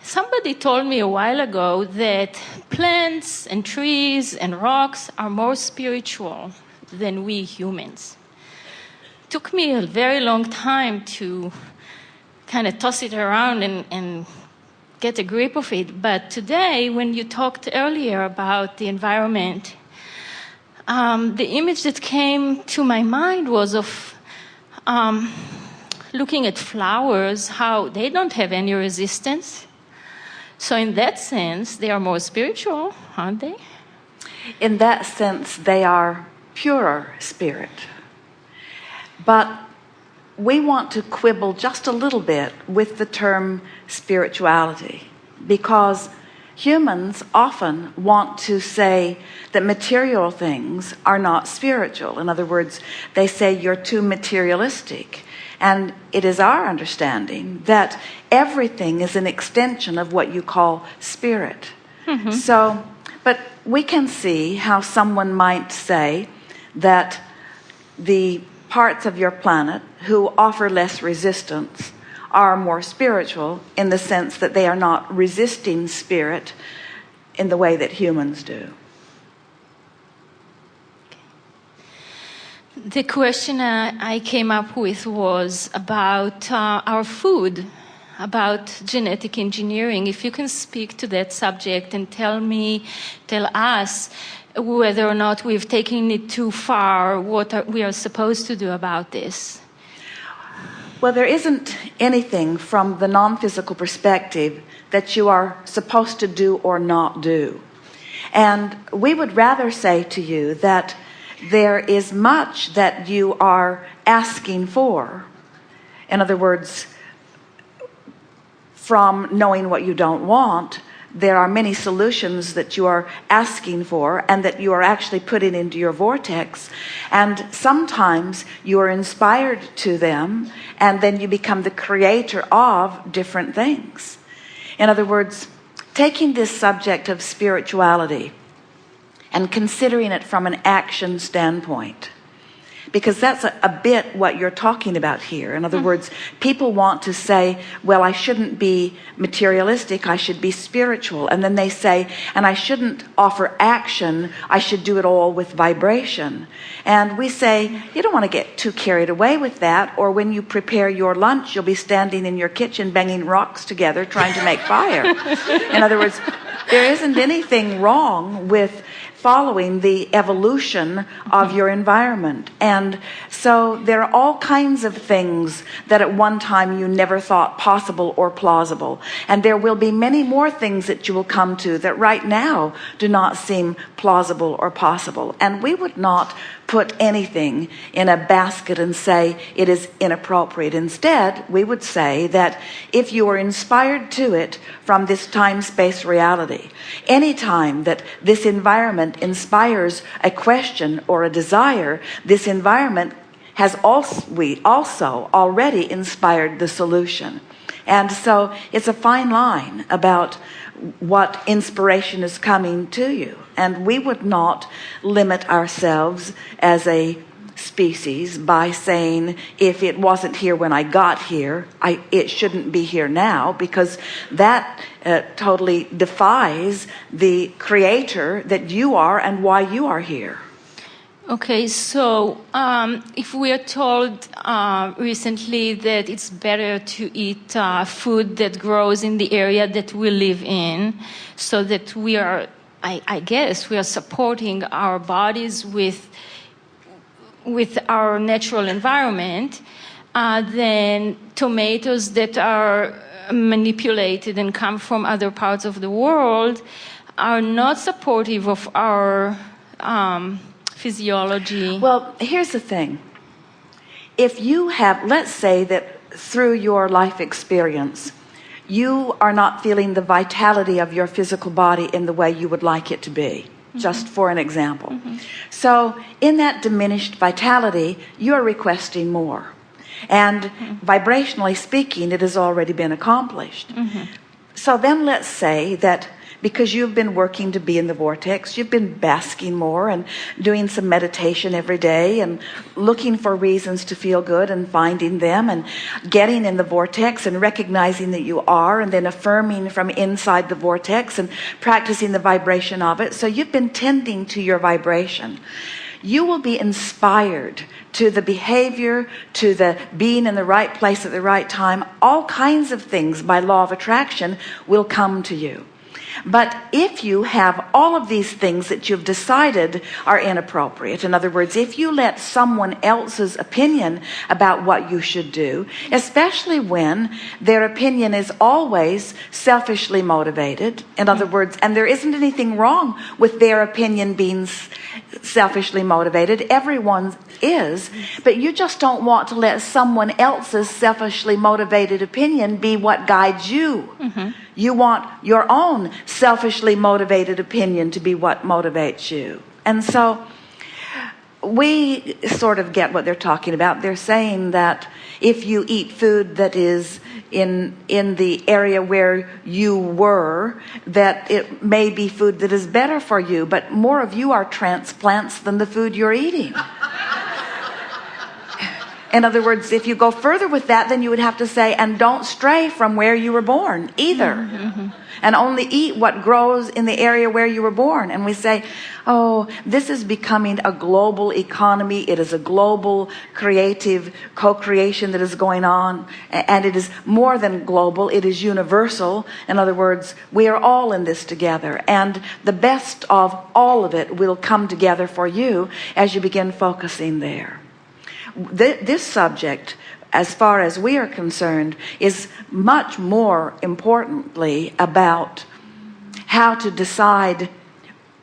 Somebody told me a while ago that plants and trees and rocks are more spiritual than we humans. It took me a very long time to kind of toss it around and get a grip of it. But today, when you talked earlier about the environment, the image that came to my mind was of looking at flowers, how they don't have any resistance. So in that sense, they are more spiritual, aren't they? In that sense, they are purer spirit. But we want to quibble just a little bit with the term spirituality, because humans often want to say that material things are not spiritual. In other words, they say you're too materialistic. And it is our understanding that everything is an extension of what you call spirit. Mm-hmm. So, but we can see how someone might say that the parts of your planet who offer less resistance are more spiritual, in the sense that they are not resisting spirit in the way that humans do. The question I came up with was about our food, about genetic engineering. If you can speak to that subject and tell us whether or not we've taken it too far, what we are supposed to do about this. Well, there isn't anything from the non-physical perspective that you are supposed to do or not do. And we would rather say to you that there is much that you are asking for. In other words, from knowing what you don't want, there are many solutions that you are asking for and that you are actually putting into your vortex. And sometimes you are inspired to them, and then you become the creator of different things. In other words, taking this subject of spirituality and considering it from an action standpoint, because that's a bit what you're talking about here. In other words, people want to say, well, I shouldn't be materialistic, I should be spiritual. And then they say, and I shouldn't offer action, I should do it all with vibration. And we say, you don't want to get too carried away with that, or when you prepare your lunch, you'll be standing in your kitchen banging rocks together trying to make fire. In other words, there isn't anything wrong with following the evolution of your environment. And so there are all kinds of things that at one time you never thought possible or plausible. And there will be many more things that you will come to that right now do not seem plausible or possible. And we would not put anything in a basket and say it is inappropriate. Instead, we would say that if you are inspired to it from this time-space reality, any time that this environment inspires a question or a desire, this environment has also already inspired the solution. And so it's a fine line about what inspiration is coming to you. And we would not limit ourselves as a species by saying, if it wasn't here when I got here, it shouldn't be here now, because that totally defies the creator that you are and why you are here. Okay, so if we are told recently that it's better to eat food that grows in the area that we live in, so that we are, I guess, we are supporting our bodies with our natural environment, then tomatoes that are manipulated and come from other parts of the world are not supportive of our physiology. Well, here's the thing. If you have, let's say that through your life experience, you are not feeling the vitality of your physical body in the way you would like it to be, just for an example. So in that diminished vitality, you're requesting more. And vibrationally speaking, it has already been accomplished. So then let's say that because you've been working to be in the vortex. You've been basking more and doing some meditation every day and looking for reasons to feel good and finding them and getting in the vortex and recognizing that you are, and then affirming from inside the vortex and practicing the vibration of it. So you've been tending to your vibration. You will be inspired to the behavior, to the being in the right place at the right time. All kinds of things by law of attraction will come to you. But if you have all of these things that you've decided are inappropriate, in other words, if you let someone else's opinion about what you should do, especially when their opinion is always selfishly motivated, in other words, and there isn't anything wrong with their opinion being selfishly motivated, everyone's is, but you just don't want to let someone else's selfishly motivated opinion be what guides you. You want your own selfishly motivated opinion to be what motivates you. And so we sort of get what they're talking about. They're saying that if you eat food that is in the area where you were, that it may be food that is better for you, but more of you are transplants than the food you're eating. In other words, if you go further with that, then you would have to say, and don't stray from where you were born either. And only eat what grows in the area where you were born. And we say, oh, this is becoming a global economy. It is a global creative co-creation that is going on. And it is more than global. It is universal. In other words, we are all in this together. And the best of all of it will come together for you as you begin focusing there. This subject, as far as we are concerned, is much more importantly about how to decide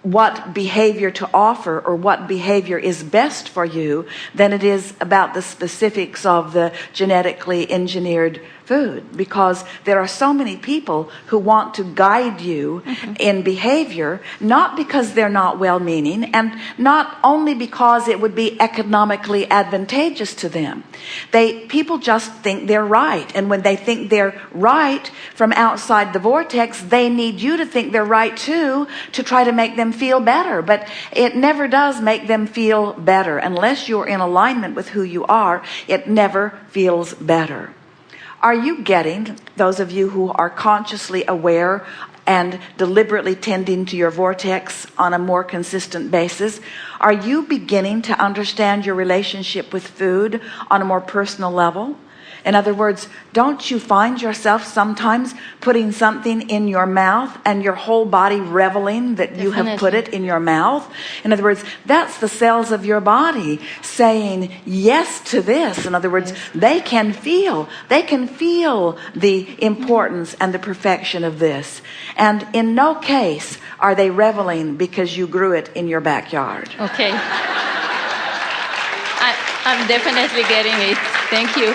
what behavior to offer or what behavior is best for you than it is about the specifics of the genetically engineered food, because there are so many people who want to guide you in behavior, not because they're not well-meaning, and not only because it would be economically advantageous to them. People just think they're right, and when they think they're right from outside the vortex, they need you to think they're right too, to try to make them feel better. But it never does make them feel better. Unless you're in alignment with who you are, it never feels better. Are you getting, those of you who are consciously aware and deliberately tending to your vortex on a more consistent basis, are you beginning to understand your relationship with food on a more personal level? In other words, don't you find yourself sometimes putting something in your mouth and your whole body reveling that you have put it in your mouth? In other words, that's the cells of your body saying yes to this. In other words, they can feel the importance and the perfection of this. And in no case are they reveling because you grew it in your backyard. Okay. I'm definitely getting it. Thank you.